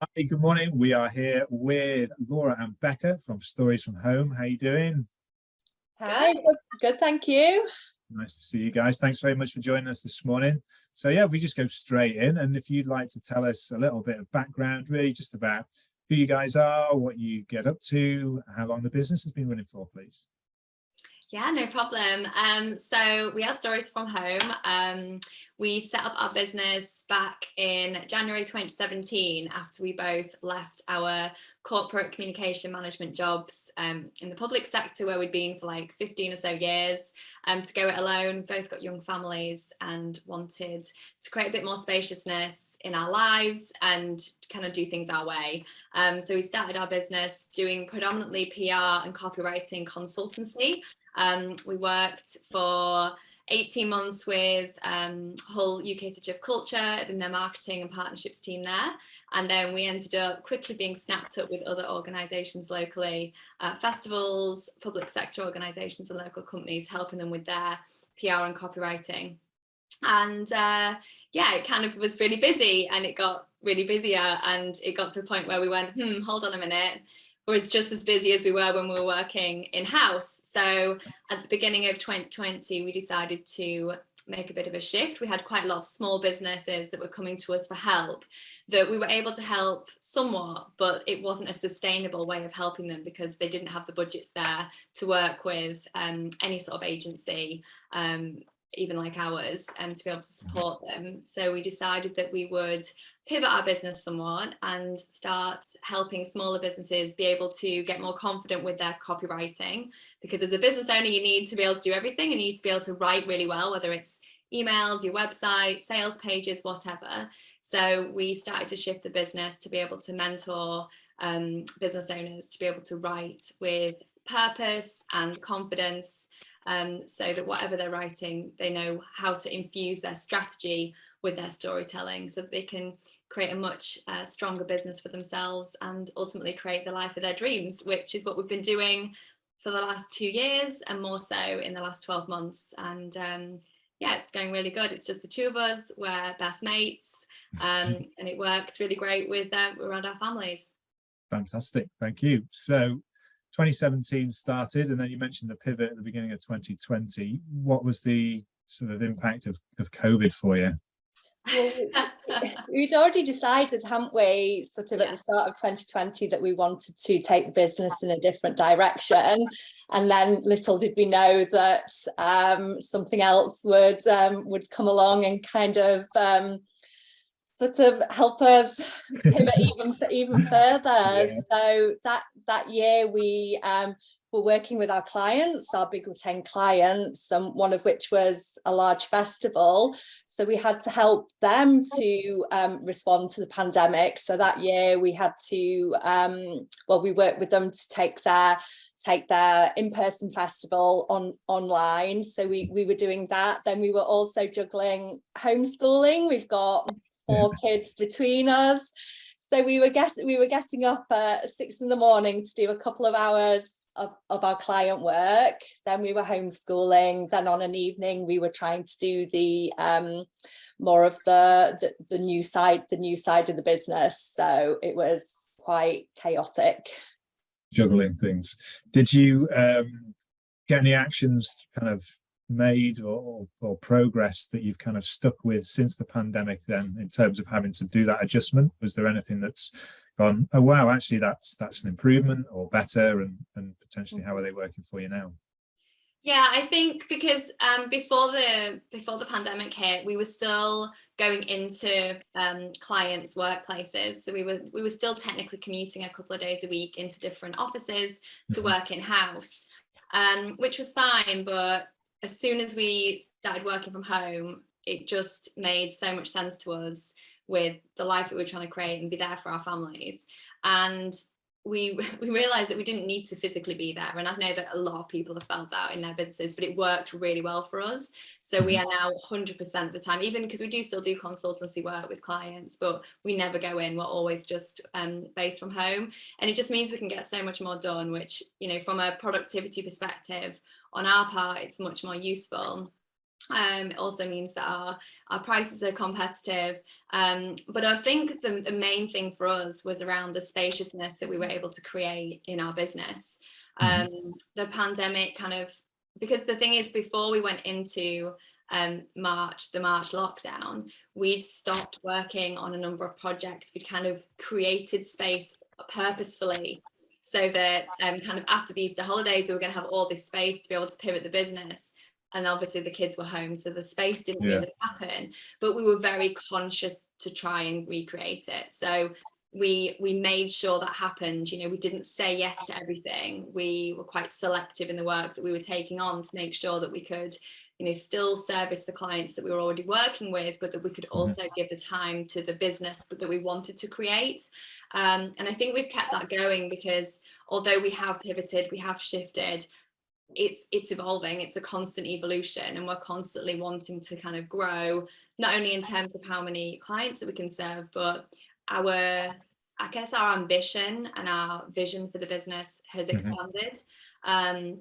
Hi, good morning. We are here with Laura and Becca from Stories from Home. How you doing? Hi, good, thank you. Nice to see you guys. Thanks very much for joining us this morning. So yeah, we just go straight in, and if you'd like to tell us a little bit of background, really just about who you guys are, what you get up to, how long the business has been running for, please. Yeah, no problem. So we are Stories from Home. We set up our business back in January 2017 after we both left our corporate communication management jobs in the public sector where we'd been for like 15 or so years to go it alone. Both got young families and wanted to create a bit more spaciousness in our lives and kind of do things our way. So we started our business doing predominantly PR and copywriting consultancy. We worked for 18 months with Hull UK City of Culture in their marketing and partnerships team there. And then we ended up quickly being snapped up with other organisations locally, festivals, public sector organisations and local companies, helping them with their PR and copywriting. And yeah, it kind of was really busy and it got really busier and it got to a point where we went, hold on a minute. Was just as busy as we were when we were working in-house. So at the beginning of 2020, we decided to make a bit of a shift. We had quite a lot of small businesses that were coming to us for help, that we were able to help somewhat, but it wasn't a sustainable way of helping them because they didn't have the budgets there to work with any sort of agency, even like ours, to be able to support them. So we decided that we would pivot our business somewhat and start helping smaller businesses be able to get more confident with their copywriting, because as a business owner you need to be able to do everything and you need to be able to write really well, whether it's emails, your website, sales pages, whatever. So we started to shift the business to be able to mentor business owners to be able to write with purpose and confidence, so that whatever they're writing, they know how to infuse their strategy with their storytelling so that they can create a much stronger business for themselves and ultimately create the life of their dreams, which is what we've been doing for the last 2 years and more so in the last 12 months. And yeah, it's going really good. It's just the two of us, we're best mates, and it works really great with around our families. Fantastic, thank you. So 2017 started, and then you mentioned the pivot at the beginning of 2020. What was the sort of impact of COVID for you? Well, we'd already decided, hadn't we, sort of at the start of 2020 that we wanted to take the business in a different direction, and then little did we know that something else would come along and kind of sort of help us pivot even further. Yeah. So that year we were working with our clients, our big retained clients, and one of which was a large festival. So we had to help them to respond to the pandemic. So that year we had to, we worked with them to take their in-person festival online. So we were doing that. Then we were also juggling homeschooling. We've got 4 kids between us. So we were getting up at 6 in the morning to do a couple of hours of our client work. Then we were homeschooling. Then on an evening we were trying to do the more of the new side of the business. So it was quite chaotic. Juggling things. Did you get any actions kind of made or progress that you've kind of stuck with since the pandemic then, in terms of having to do that adjustment? Was there anything that's gone, oh wow, actually that's an improvement or better, and potentially how are they working for you now? Yeah, I think because before the pandemic hit, we were still going into clients' workplaces. So we were still technically commuting a couple of days a week into different offices to work in-house, which was fine. But as soon as we started working from home, it just made so much sense to us with the life that we're trying to create and be there for our families. And we realized that we didn't need to physically be there. And I know that a lot of people have felt that in their businesses, but it worked really well for us. So we are now 100% of the time, even because we do still do consultancy work with clients, but we never go in. We're always just based from home. And it just means we can get so much more done, which, you know, from a productivity perspective, on our part, it's much more useful. It also means that our prices are competitive. But I think the main thing for us was around the spaciousness that we were able to create in our business. The pandemic kind of, because the thing is, before we went into the March lockdown, we'd stopped working on a number of projects. We'd kind of created space purposefully so that kind of after the Easter holidays, we were going to have all this space to be able to pivot the business. And obviously the kids were home, so the space didn't really happen, but we were very conscious to try and recreate it. So we made sure that happened. You know, we didn't say yes to everything. We were quite selective in the work that we were taking on to make sure that we could, you know, still service the clients that we were already working with, but that we could also give the time to the business that we wanted to create. And I think we've kept that going, because although we have pivoted, we have shifted, it's evolving. It's a constant evolution, and we're constantly wanting to kind of grow, not only in terms of how many clients that we can serve, but I guess our ambition and our vision for the business has expanded, and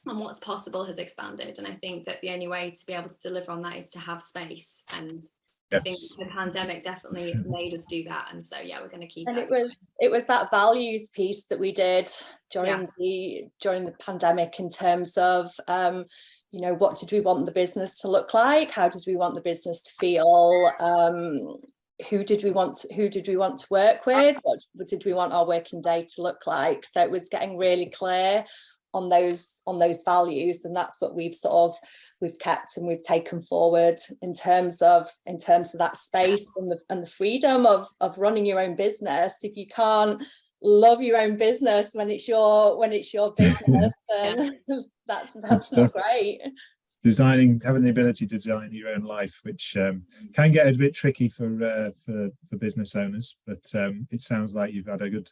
what's possible has expanded. And I think that the only way to be able to deliver on that is to have space, and I think the pandemic definitely made us do that. And so we're going to keep and that. it was that values piece that we did during the pandemic, in terms of you know, what did we want the business to look like, how did we want the business to feel, who did we want to work with, what did we want our working day to look like. So it was getting really clear on those values, and that's what we've kept and we've taken forward in terms of that space and the freedom of running your own business. If you can't love your own business when it's your business, then that's not great. Having the ability to design your own life, which can get a bit tricky for business owners, but it sounds like you've had a good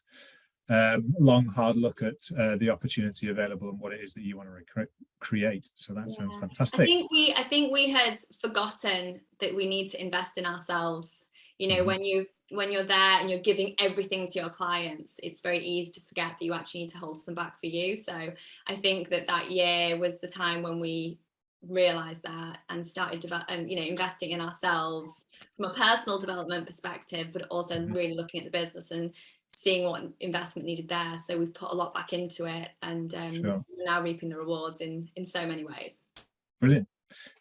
long hard look at the opportunity available and what it is that you want to create. So that sounds fantastic. I think we had forgotten that we need to invest in ourselves. You know, when you're there and you're giving everything to your clients, it's very easy to forget that you actually need to hold some back for you. So I think that year was the time when we realized that and started investing in ourselves from a personal development perspective, but also really looking at the business and seeing what investment needed there. So we've put a lot back into it, and we're now reaping the rewards in so many ways. Brilliant.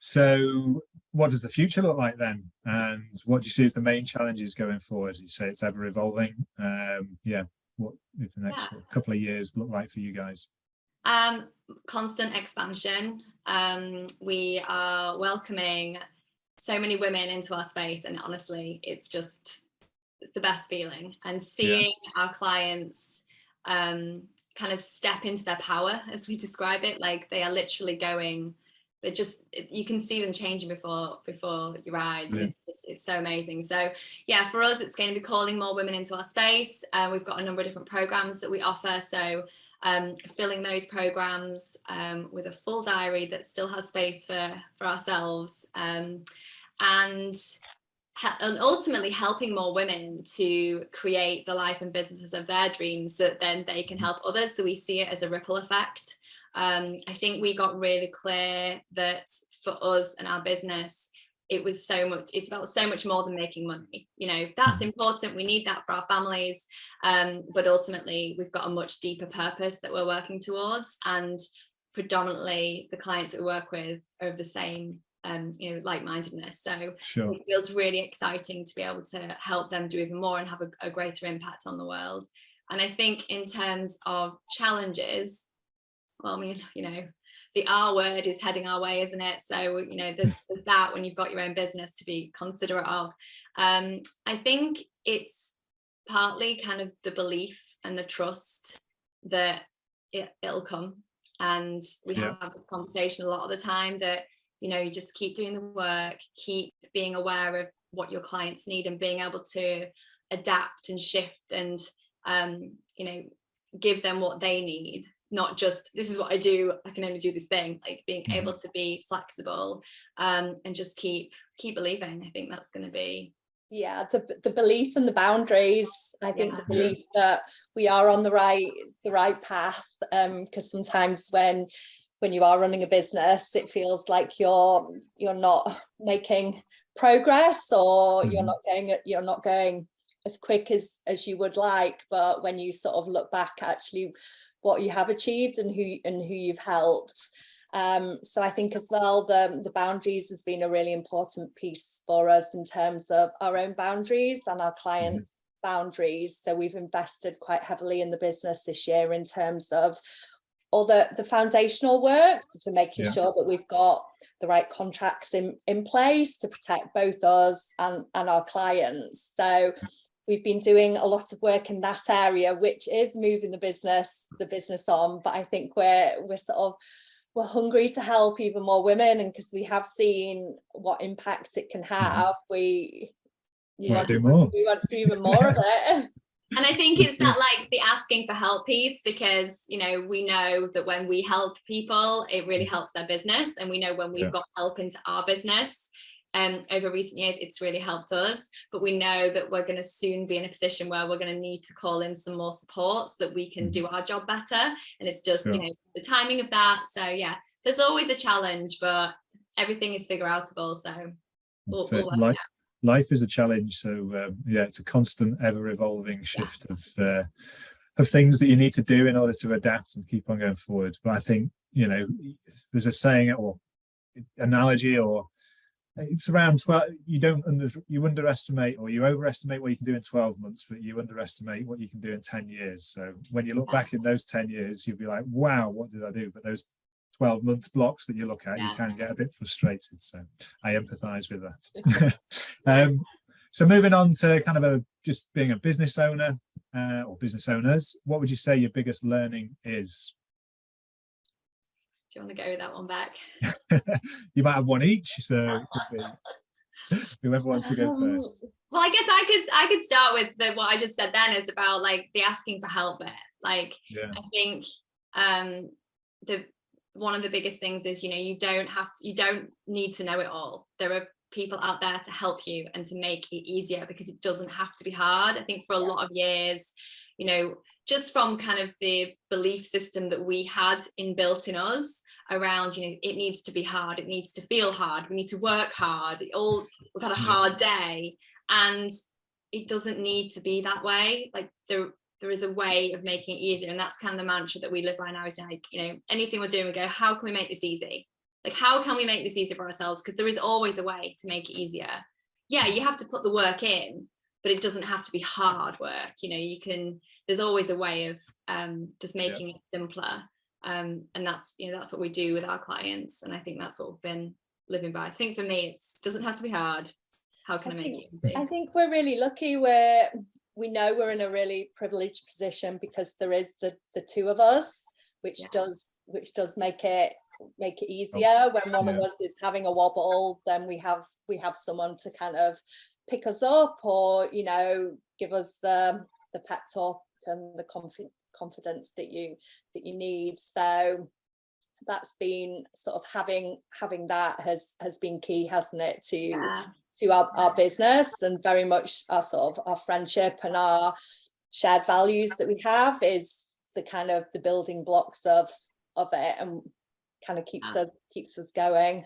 So what does the future look like then, and what do you see as the main challenges going forward? You say it's ever evolving. What if the next couple of years look like for you guys? Constant expansion. We are welcoming so many women into our space, and honestly, it's just the best feeling. And seeing our clients kind of step into their power, as we describe it, like they are literally going, you can see them changing before your eyes, and it's so amazing. So for us, it's going to be calling more women into our space. We've got a number of different programs that we offer, so filling those programs with a full diary that still has space for ourselves, and ultimately helping more women to create the life and businesses of their dreams, so that then they can help others. So we see it as a ripple effect. I think we got really clear that for us and our business, it's about so much more than making money. You know, that's important. We need that for our families. But ultimately, we've got a much deeper purpose that we're working towards. And predominantly, the clients that we work with are of the same like-mindedness. So it feels really exciting to be able to help them do even more and have a greater impact on the world. And I think in terms of challenges, well, I mean, you know, the R word is heading our way, isn't it? So, you know, there's that when you've got your own business to be considerate of. I think it's partly kind of the belief and the trust that it'll come. And we have the conversation a lot of the time that, you know, you just keep doing the work, keep being aware of what your clients need, and being able to adapt and shift and, you know, give them what they need. Not just, this is what I do, I can only do this thing. Like being able to be flexible and just keep believing. I think that's going to be the belief and the boundaries. I think the belief that we are on the right path, because sometimes when when you are running a business, it feels like you're not making progress, or you're not going as quick as you would like. But when you sort of look back, actually what you have achieved and who you've helped. So I think as well, the boundaries has been a really important piece for us in terms of our own boundaries and our clients' boundaries. So we've invested quite heavily in the business this year in terms of all the foundational work, to making sure that we've got the right contracts in place to protect both us and our clients. So we've been doing a lot of work in that area, which is moving the business on. But I think we're hungry to help even more women, and because we have seen what impact it can have, we want to do even more of it. And I think it's that, like, the asking for help piece, because, you know, we know that when we help people, it really helps their business. And we know when we've got help into our business, over recent years, it's really helped us. But we know that we're going to soon be in a position where we're going to need to call in some more support so that we can do our job better. And it's just, you know, the timing of that. So yeah, there's always a challenge, but everything is figure outable. So we'll work it out. Life is a challenge, so it's a constant, ever-evolving shift of things that you need to do in order to adapt and keep on going forward. But I think, you know, there's a saying or analogy, or it's around 12. You underestimate, or you overestimate what you can do in 12 months, but you underestimate what you can do in 10 years. So when you look back in those 10 years, you'll be like, wow, what did I do? But those 12-month blocks that you look at, you can get a bit frustrated. So I empathize with that. So moving on to kind of just being a business owner or business owners, what would you say your biggest learning is? Do you want to go with that one, Beck? You might have one each, so it could be whoever wants to go first. Well, I guess I could start with what I just said then. It's about, like, the asking for help bit. Like, I think one of the biggest things is, you know, you don't need to know it all. There are people out there to help you and to make it easier, because it doesn't have to be hard. I think for a lot of years, you know, just from kind of the belief system that we had inbuilt in us around, you know, it needs to be hard, it needs to feel hard, we need to work hard, we've had a hard day, and it doesn't need to be that way. Like, there is a way of making it easier, and that's kind of the mantra that we live by now, is like, you know, anything we're doing, we go, how can we make this easy? Like, how can we make this easier for ourselves? Because there is always a way to make it easier. Yeah, you have to put the work in, but it doesn't have to be hard work. You know, there's always a way of just making it simpler. And that's what we do with our clients. And I think that's what we've been living by. So I think for me, it doesn't have to be hard. How can I make it easy? I think we're really lucky. We know we're in a really privileged position, because there is the two of us, which does make it easier. When one of us is having a wobble, then we have someone to kind of pick us up, or, you know, give us the pep talk and the confidence that you need. So that's been sort of having that has been key, hasn't it, to our business, and very much our friendship and our shared values that we have is the kind of the building blocks of it, and kind of keeps us going.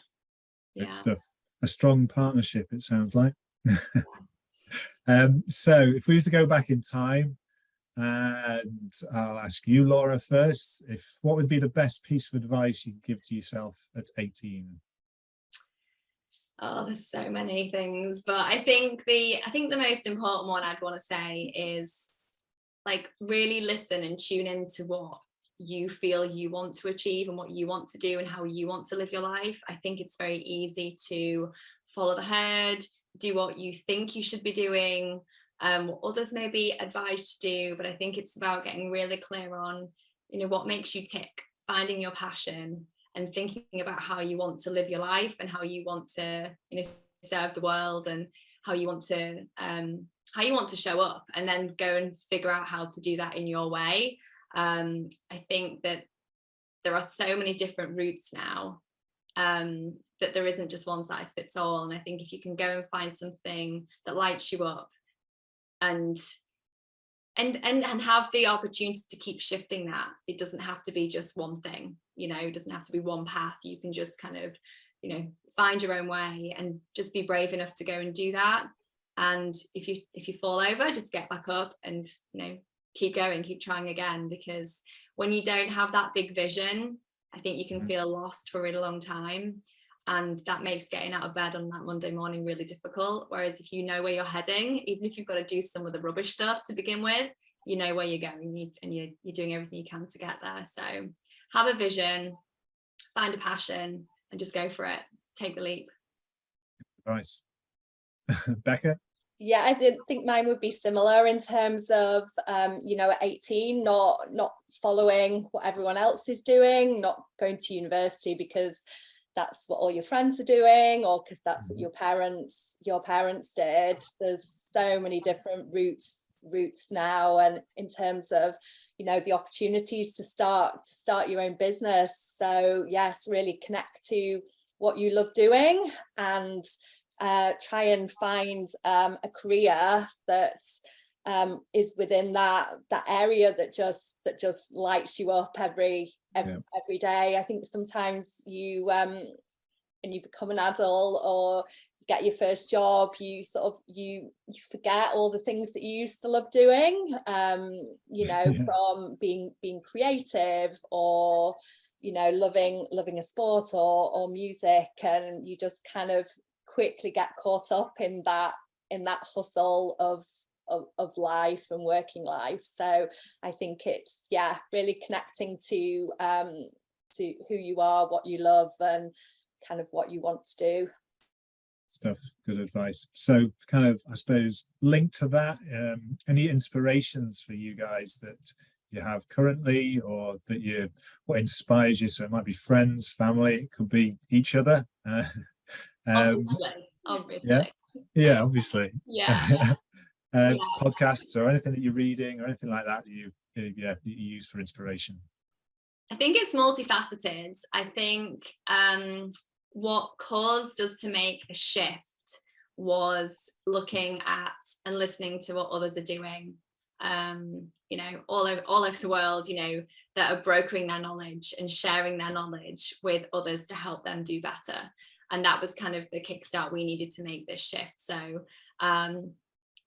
Good stuff. A strong partnership, it sounds like. So if we was to go back in time, and I'll ask you, Laura, first, what would be the best piece of advice you could give to yourself at 18? Oh, there's so many things, but I think the most important one I'd want to say is, like, really listen and tune into what you feel you want to achieve and what you want to do and how you want to live your life. I think it's very easy to follow the herd, do what you think you should be doing, what others may be advised to do. But I think it's about getting really clear on, you know, what makes you tick, finding your passion, and thinking about how you want to live your life and how you want to, you know, serve the world, and how you want to show up, and then go and figure out how to do that in your way. I think that there are so many different routes now, that there isn't just one size fits all. And I think if you can go and find something that lights you up, and have the opportunity to keep shifting that, it doesn't have to be just one thing. you know, it doesn't have to be one path. You can just kind of, you know, find your own way and just be brave enough to go and do that. And if you fall over, just get back up and, you know, keep going, keep trying again, because when you don't have that big vision, I think you can feel lost for a really long time. And that makes getting out of bed on that Monday morning really difficult. Whereas if you know where you're heading, even if you've got to do some of the rubbish stuff to begin with, you know where you're going, and you're doing everything you can to get there. So have a vision, find a passion, and just go for it. Take the leap. Nice. Becca? Yeah, I did think mine would be similar in terms of, you know, at 18, not following what everyone else is doing, not going to university because that's what all your friends are doing, or because that's what your parents did. There's so many different routes now, and in terms of, you know, the opportunities to start your own business. So yes, really connect to what you love doing, and try and find a career that is within that area that just lights you up every day. I think sometimes you when you become an adult or get your first job, you sort of you forget all the things that you used to love doing, you know, from being creative, or, you know, loving a sport or music, and you just kind of quickly get caught up in that hustle of life and working life. So I think it's really connecting to who you are, what you love, and kind of what you want to do. Stuff. Good advice. So kind of, I suppose, linked to that, any inspirations for you guys that you have currently, or that what inspires you? So it might be friends, family, it could be each other. Obviously. Yeah, obviously. Yeah. Podcasts or anything that you're reading or anything like that you use for inspiration? I think it's multifaceted. I think what caused us to make a shift was looking at and listening to what others are doing, you know, all over the world, you know, that are brokering their knowledge and sharing their knowledge with others to help them do better. And that was kind of the kickstart we needed to make this shift. So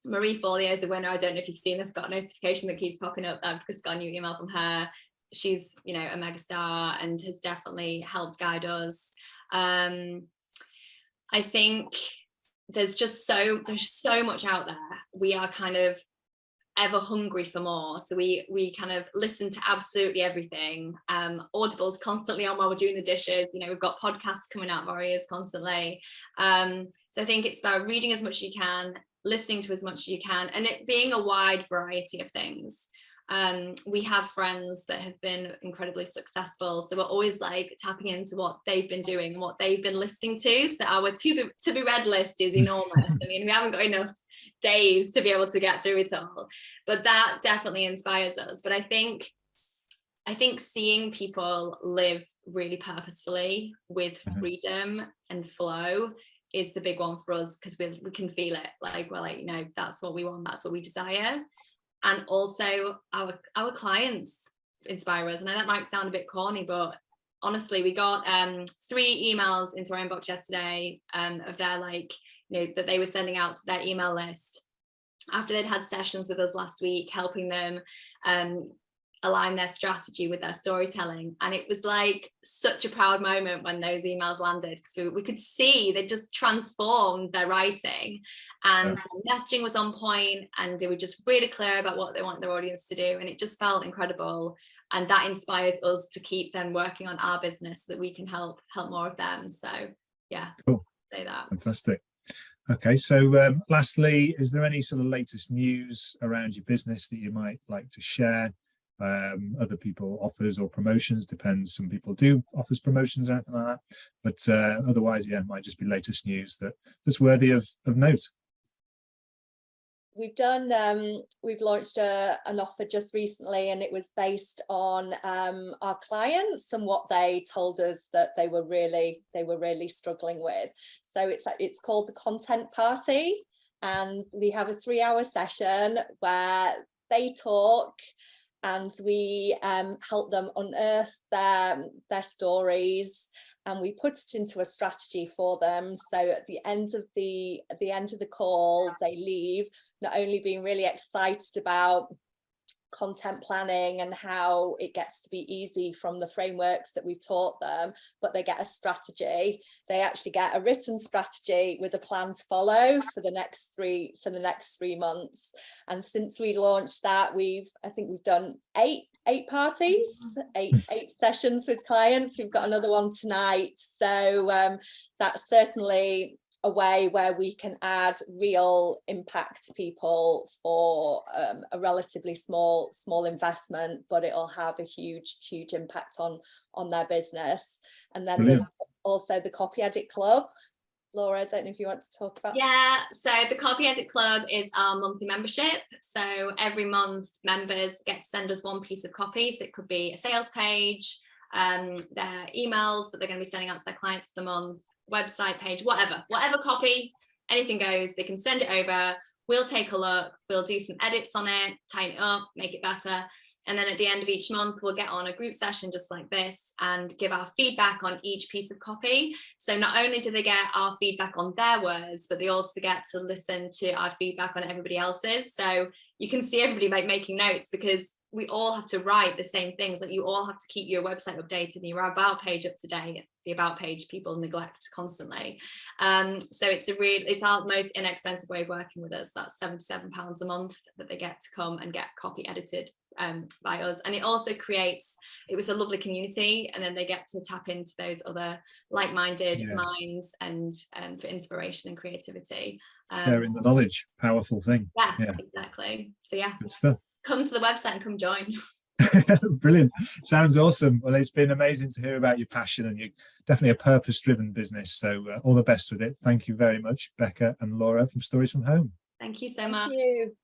Marie Folio is a winner. I don't know if you've seen, I've got a notification that keeps popping up because I got a new email from her. She's, you know, a megastar and has definitely helped guide us. I think there's so much out there. We are kind of ever hungry for more, so we kind of listen to absolutely everything. Audible's constantly on while we're doing the dishes, you know, we've got podcasts coming out of our ears constantly. So I think it's about reading as much as you can, listening to as much as you can, and it being a wide variety of things. We have friends that have been incredibly successful, so we're always like tapping into what they've been doing and what they've been listening to. So our to be read list is enormous. I mean, we haven't got enough days to be able to get through it all, but that definitely inspires us. But I think seeing people live really purposefully with freedom and flow is the big one for us, because we can feel it. Like, we're like, you know, that's what we want, that's what we desire. And also our clients inspire us. And that might sound a bit corny, but honestly, we got 3 emails into our inbox yesterday of their, like, you know, that they were sending out to their email list after they'd had sessions with us last week, helping them align their strategy with their storytelling. And it was like such a proud moment when those emails landed, because we could see they just transformed their writing, and the messaging was on point, and they were just really clear about what they want their audience to do, and it just felt incredible. And that inspires us to keep then working on our business so that we can help more of them. So yeah, cool. Say that. Fantastic. Okay, so lastly, is there any sort of latest news around your business that you might like to share? Other people offers or promotions, depends, some people do offers promotions or anything like that, but otherwise, yeah, it might just be latest news that's worthy of note. We've launched an offer just recently, and it was based on our clients and what they told us that they were really struggling with. So it's called the Content Party, and we have a 3-hour session where they talk and we help them unearth their stories, and we put it into a strategy for them. So at the end of the call, they leave not only being really excited about content planning and how it gets to be easy from the frameworks that we've taught them, but they get a strategy. They actually get a written strategy with a plan to follow for the next 3 months. And since we launched that, I think we've done eight parties, eight sessions with clients. We've got another one tonight. So that's certainly a way where we can add real impact to people for a relatively small investment, but it'll have a huge impact on their business. And then there's also the Copy Edit Club. Laura, I don't know if you want to talk about. Yeah, so the Copy Edit Club is our monthly membership. So every month members get to send us one piece of copy. So it could be a sales page, their emails that they're going to be sending out to their clients for the month, website page, whatever copy, anything goes. They can send it over, we'll take a look, we'll do some edits on it, tighten it up, make it better, and then at the end of each month we'll get on a group session just like this and give our feedback on each piece of copy. So not only do they get our feedback on their words, but they also get to listen to our feedback on everybody else's. So you can see everybody making notes, because we all have to write the same things. Like, you all have to keep your website updated and your about page up to date. The about page people neglect constantly. So it's our most inexpensive way of working with us. That's £77 a month that they get to come and get copy edited by us. And it also it was a lovely community, and then they get to tap into those other like-minded minds and for inspiration and creativity. Sharing the knowledge, powerful thing. Yeah, exactly. So yeah, good stuff. Come to the website and come join. Brilliant. Sounds awesome. Well, it's been amazing to hear about your passion, and you're definitely a purpose-driven business. So all the best with it. Thank you very much, Becca and Laura from Stories from Home. Thank you so much. Thank you.